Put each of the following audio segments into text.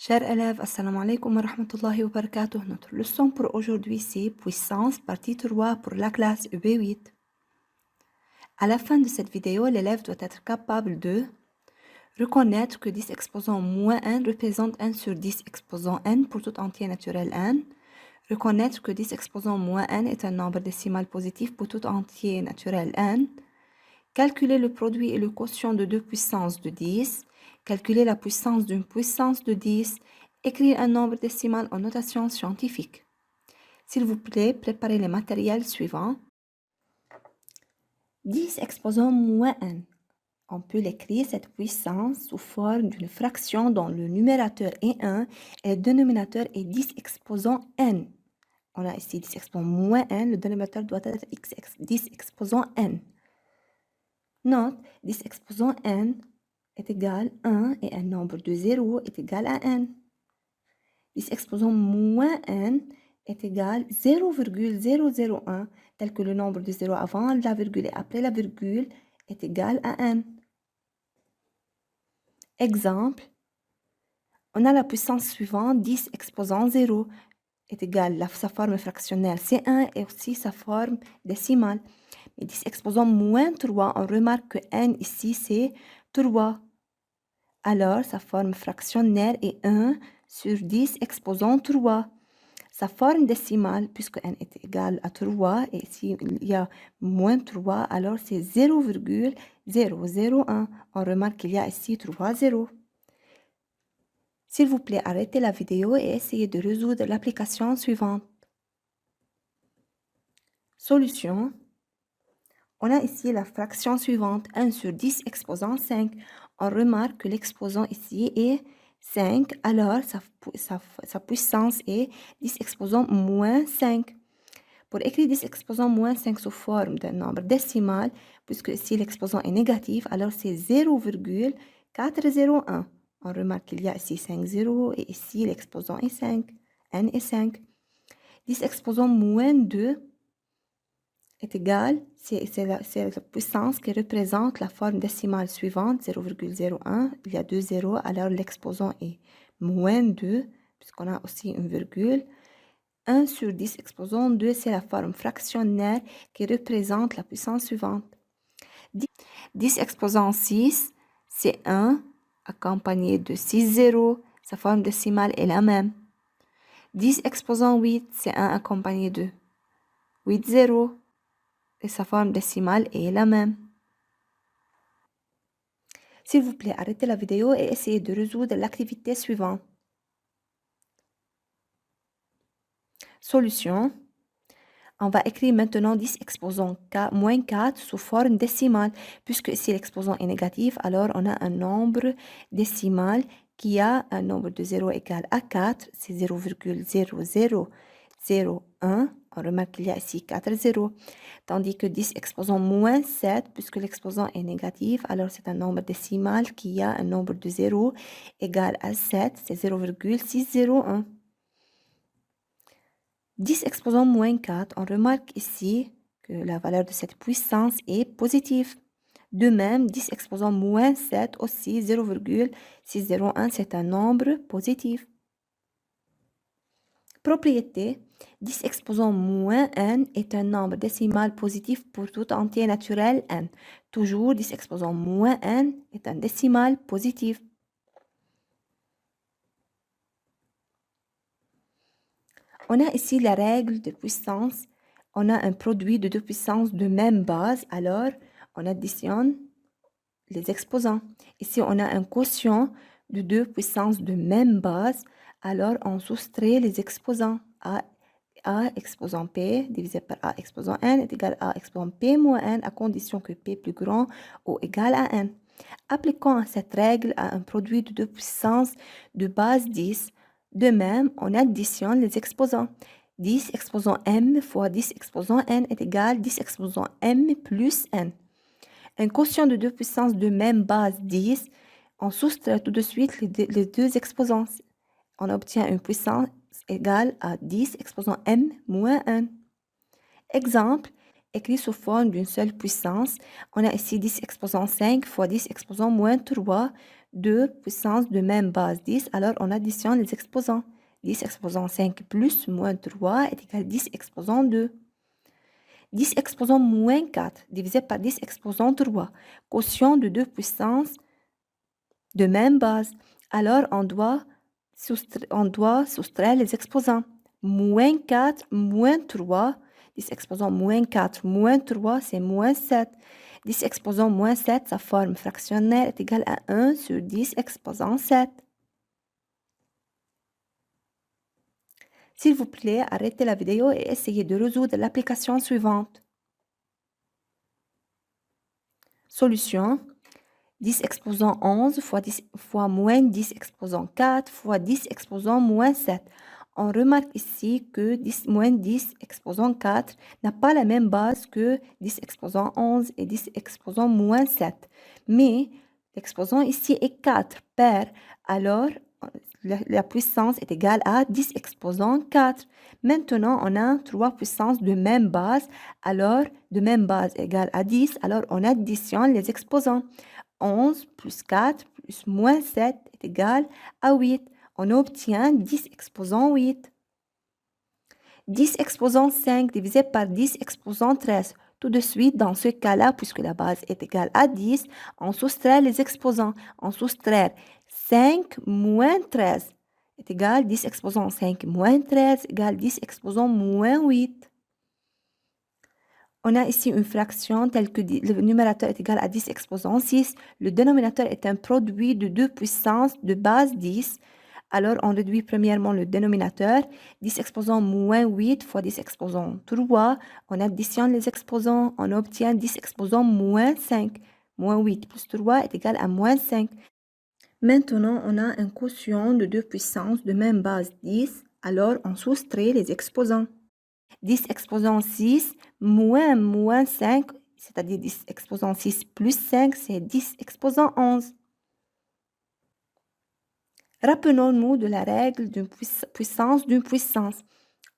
Chers élèves, assalamu alaikum wa rahmatullahi wa barakatuh. Notre leçon pour aujourd'hui, c'est puissance, partie 3 pour la classe EB8. À la fin de cette vidéo, l'élève doit être capable de reconnaître que 10 exposant moins n représente 1 sur 10 exposant n pour tout entier naturel n. Reconnaître que 10 exposant moins n est un nombre décimal positif pour tout entier naturel n. Calculer le produit et le quotient de deux puissances de 10. Calculer la puissance d'une puissance de 10. Écrire un nombre décimal en notation scientifique. S'il vous plaît, préparez les matériels suivants. 10 exposant moins n. On peut l'écrire, cette puissance, sous forme d'une fraction dont le numérateur est 1 et le dénominateur est 10 exposant n. On a ici 10 exposant moins n, le dénominateur doit être 10 exposant n. Note, 10 exposant n est égal à 1 et un nombre de 0 est égal à n. 10 exposant moins n est égal à 0,001, tel que le nombre de 0 avant la virgule et après la virgule est égal à n. Exemple, on a la puissance suivante, 10 exposant 0 est égal à sa forme fractionnelle C1 et aussi sa forme décimale. Mais 10 exposant moins 3, on remarque que n ici c'est 3. Alors, sa forme fractionnelle est 1 sur 10 exposant 3. Sa forme décimale, puisque n est égal à 3, et s'il y a moins 3, alors c'est 0,001. On remarque qu'il y a ici 3 zéros. S'il vous plaît, arrêtez la vidéo et essayez de résoudre l'application suivante. Solution. On a ici la fraction suivante, 1 sur 10 exposant 5. On remarque que l'exposant ici est 5, alors sa puissance est 10 exposant moins 5. Pour écrire 10 exposant moins 5 sous forme d'un nombre décimal, puisque ici l'exposant est négatif, alors c'est 0,401. On remarque qu'il y a ici 5 zéros et ici l'exposant est 5. n est 5. 10 exposant moins 2 est égal, c'est la puissance qui représente la forme décimale suivante, 0,01. Il y a 2 zéros, alors l'exposant est moins 2, puisqu'on a aussi une virgule. 1 sur 10 exposant 2, c'est la forme fractionnelle qui représente la puissance suivante. 10 exposant 6, c'est 1, accompagné de 6 zéros. Sa forme décimale est la même. 10 exposant 8, c'est 1 accompagné de 8 zéros. Et sa forme décimale est la même. S'il vous plaît, arrêtez la vidéo et essayez de résoudre l'activité suivante. Solution. On va écrire maintenant 10 exposant moins 4 sous forme décimale. Puisque si l'exposant est négatif, alors on a un nombre décimal qui a un nombre de 0 égal à 4. C'est 0,0001. On remarque qu'il y a ici 4 zéros. Tandis que 10 exposant moins 7, puisque l'exposant est négatif, alors c'est un nombre décimal qui a un nombre de 0 égal à 7. C'est 0,601. 10 exposant moins 4, on remarque ici que la valeur de cette puissance est positive. De même, 10 exposant moins 7 aussi, 0,601, c'est un nombre positif. Propriété, 10 exposant moins n est un nombre décimal positif pour tout entier naturel n. Toujours, 10 exposant moins n est un décimal positif. On a ici la règle de puissance. On a un produit de deux puissances de même base, alors on additionne les exposants. Ici, on a un quotient de deux puissances de même base, alors on soustrait les exposants. A exposant P divisé par A exposant N est égal à A exposant P moins N à condition que P plus grand ou égal à N. Appliquons cette règle à un produit de deux puissances de base 10. De même, on additionne les exposants. 10 exposant M fois 10 exposant N est égal à 10 exposant M plus N. Un quotient de deux puissances de même base 10, on soustrait tout de suite les deux exposants. On obtient une puissance égale à 10 exposant m moins 1. Exemple, écrit sous forme d'une seule puissance. On a ici 10 exposant 5 fois 10 exposant moins 3. deux puissances de même base 10, alors on additionne les exposants. 10 exposant 5 plus moins 3 est égal à 10 exposant 2. 10 exposant moins 4 divisé par 10 exposant 3, quotient de deux puissances de même base. Alors on doit soustraire les exposants. Moins 4, moins 3, 10 exposant moins 4, moins 3, c'est moins 7. 10 exposant moins 7, sa forme fractionnaire est égale à 1 sur 10 exposant 7. S'il vous plaît, arrêtez la vidéo et essayez de résoudre l'application suivante. Solution. 10 exposant 11 fois, 10 fois moins 10 exposant 4 fois 10 exposant moins 7. On remarque ici que 10 moins 10 exposant 4 n'a pas la même base que 10 exposant 11 et 10 exposant moins 7. Mais l'exposant ici est 4 pair, alors la puissance est égale à 10 exposant 4. Maintenant, on a trois puissances de même base, alors de même base égale à 10, alors on additionne les exposants. 11 plus 4 plus moins 7 est égal à 8. On obtient 10 exposant 8. 10 exposant 5 divisé par 10 exposant 13. Tout de suite, dans ce cas-là, puisque la base est égale à 10, on soustrait les exposants. On soustrait 5 moins 13 est égal à 10 exposant 5 moins 13 égale 10 exposant moins 8. On a ici une fraction telle que le numérateur est égal à 10 exposant 6. Le dénominateur est un produit de deux puissances de base 10. Alors, on réduit premièrement le dénominateur. 10 exposant moins 8 fois 10 exposant 3. On additionne les exposants. On obtient 10 exposant moins 5. Moins 8 plus 3 est égal à moins 5. Maintenant, on a un quotient de deux puissances de même base 10. Alors, on soustrait les exposants. 10 exposant 6 moins 5, c'est-à-dire 10 exposant 6 plus 5, c'est 10 exposant 11. Rappelons-nous de la règle d'une puissance d'une puissance.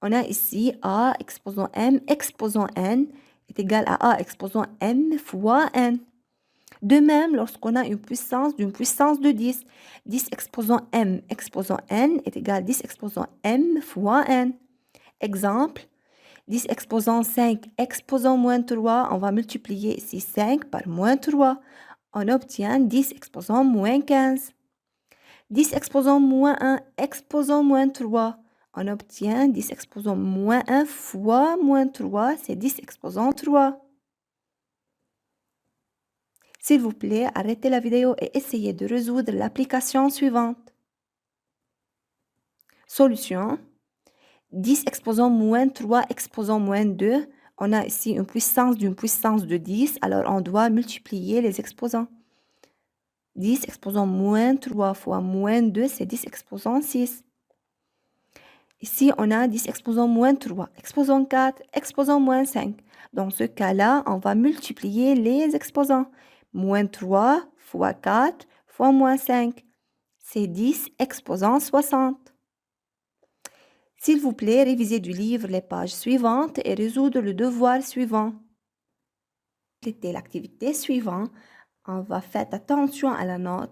On a ici A exposant M exposant N est égal à A exposant M fois N. De même, lorsqu'on a une puissance d'une puissance de 10, 10 exposant M exposant N est égal à 10 exposant M fois N. Exemple, 10 exposant 5 exposant moins 3, on va multiplier ici 5 par moins 3. On obtient 10 exposant moins 15. 10 exposant moins 1 exposant moins 3. On obtient 10 exposant moins 1 fois moins 3, c'est 10 exposant 3. S'il vous plaît, arrêtez la vidéo et essayez de résoudre l'application suivante. Solution. 10 exposant moins 3 exposant moins 2. On a ici une puissance d'une puissance de 10, alors on doit multiplier les exposants. 10 exposant moins 3 fois moins 2, c'est 10 exposant 6. Ici, on a 10 exposant moins 3, exposant 4, exposant moins 5. Dans ce cas-là, on va multiplier les exposants. Moins 3 fois 4 fois moins 5, c'est 10 exposant 60. S'il vous plaît, révisez du livre les pages suivantes et résoudre le devoir suivant. C'était l'activité suivante. On va faire attention à la note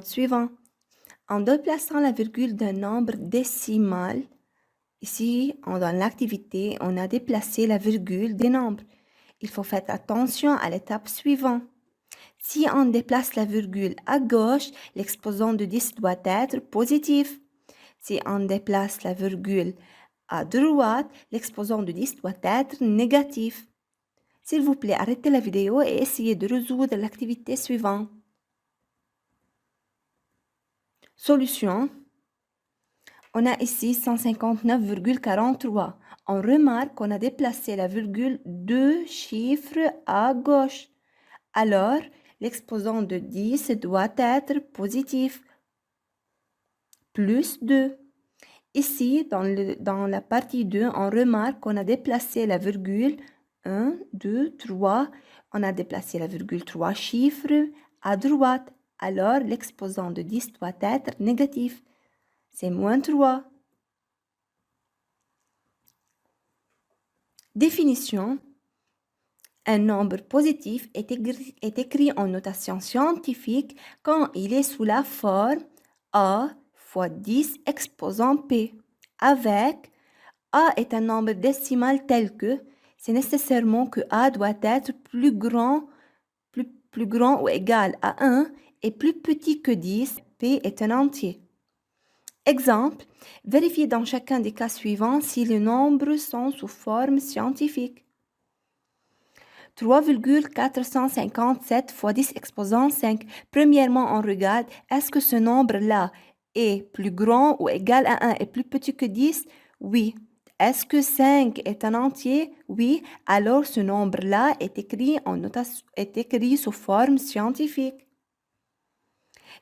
suivante. En déplaçant la virgule d'un nombre décimal, ici, dans l'activité, on a déplacé la virgule des nombres. Il faut faire attention à l'étape suivante. Si on déplace la virgule à gauche, l'exposant de 10 doit être positif. Si on déplace la virgule à droite, l'exposant de 10 doit être négatif. S'il vous plaît, arrêtez la vidéo et essayez de résoudre l'activité suivante. Solution. On a ici 159,43. On remarque qu'on a déplacé la virgule deux chiffres à gauche. Alors, l'exposant de 10 doit être positif. Plus 2. Ici, dans la partie 2, on remarque qu'on a déplacé la virgule 1, 2, 3. On a déplacé la virgule 3 chiffres à droite. Alors, l'exposant de 10 doit être négatif. C'est moins 3. Définition. Un nombre positif est écrit en notation scientifique quand il est sous la forme A fois 10 exposant P, avec A est un nombre décimal tel que c'est nécessairement que A doit être plus grand ou égal à 1 et plus petit que 10, P est un entier. Exemple, vérifiez dans chacun des cas suivants si les nombres sont sous forme scientifique. 3,457 fois 10 exposant 5. Premièrement, on regarde, est-ce que ce nombre-là est plus grand ou égal à 1 et plus petit que 10? Oui. Est-ce que 5 est un entier? Oui. Alors, ce nombre-là est écrit sous forme scientifique.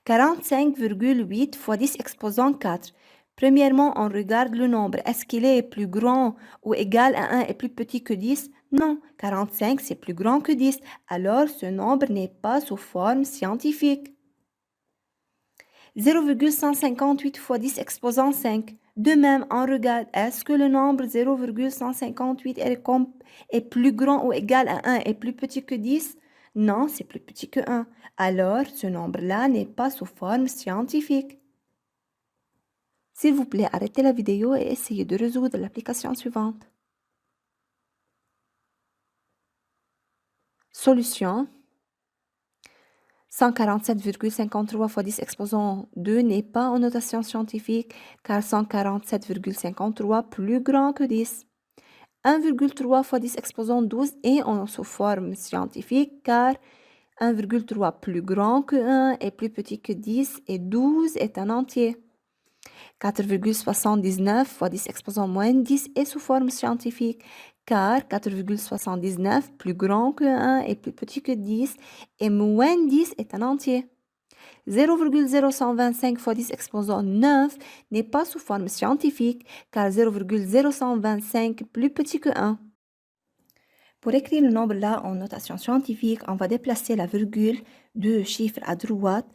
45,8 fois 10 exposant 4. Premièrement, on regarde le nombre. Est-ce qu'il est plus grand ou égal à 1 et plus petit que 10? Non, 45 c'est plus grand que 10. Alors, ce nombre n'est pas sous forme scientifique. 0,158 fois 10 exposant 5. De même, on regarde, est-ce que le nombre 0,158 est plus grand ou égal à 1 et plus petit que 10? Non, c'est plus petit que 1. Alors, ce nombre-là n'est pas sous forme scientifique. S'il vous plaît, arrêtez la vidéo et essayez de résoudre l'application suivante. Solution. 147,53 fois 10 exposant 2 n'est pas en notation scientifique car 147,53 plus grand que 10. 1,3 fois 10 exposant 12 est en sous forme scientifique car 1,3 plus grand que 1 et plus petit que 10 et 12 est un entier. 4,79 fois 10 exposant moins 10 est sous forme scientifique car 4,79 plus grand que 1 et plus petit que 10 et moins 10 est un entier. 0,0125 fois 10 exposant 9 n'est pas sous forme scientifique car 0,0125 plus petit que 1. Pour écrire le nombre là en notation scientifique, on va déplacer la virgule de chiffre à droite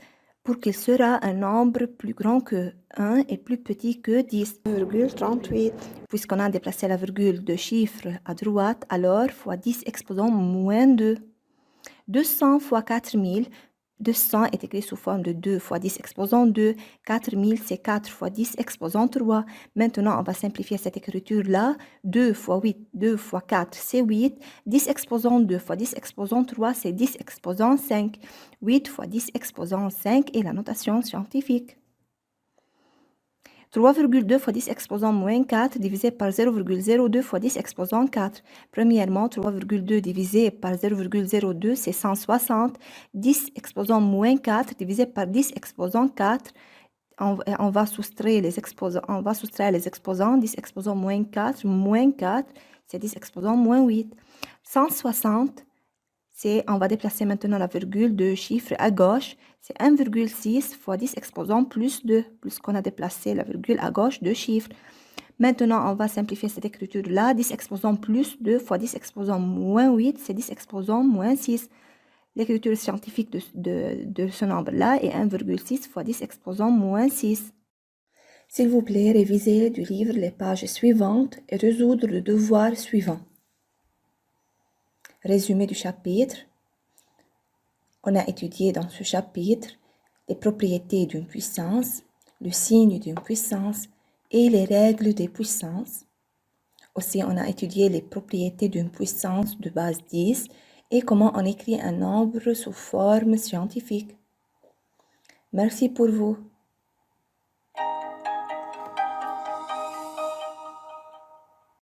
pour qu'il sera un nombre plus grand que 1 et plus petit que 10,38. Puisqu'on a déplacé la virgule de chiffre à droite, alors fois 10 exposant moins 2. 200 fois 4000, 200 est écrit sous forme de 2 fois 10 exposant 2. 4000, c'est 4 fois 10 exposant 3. Maintenant, on va simplifier cette écriture-là. 2 fois 8, 2 fois 4, c'est 8. 10 exposant 2 fois 10 exposant 3, c'est 10 exposant 5. 8 fois 10 exposant 5 est la notation scientifique. 3,2 fois 10 exposant moins 4 divisé par 0,02 fois 10 exposant 4. Premièrement, 3,2 divisé par 0,02, c'est 160. 10 exposant moins 4 divisé par 10 exposant 4. On va soustraire les exposants. 10 exposant moins 4, c'est 10 exposant moins 8. 160, on va déplacer maintenant la virgule de chiffre à gauche. C'est 1,6 fois 10 exposant plus 2, puisqu'on a déplacé la virgule à gauche de chiffre. Maintenant, on va simplifier cette écriture-là. 10 exposant plus 2 fois 10 exposant moins 8, c'est 10 exposant moins 6. L'écriture scientifique de ce nombre-là est 1,6 fois 10 exposant moins 6. S'il vous plaît, révisez du livre les pages suivantes et résoudre le devoir suivant. Résumé du chapitre. On a étudié dans ce chapitre les propriétés d'une puissance, le signe d'une puissance et les règles des puissances. Aussi, on a étudié les propriétés d'une puissance de base 10 et comment on écrit un nombre sous forme scientifique. Merci pour vous.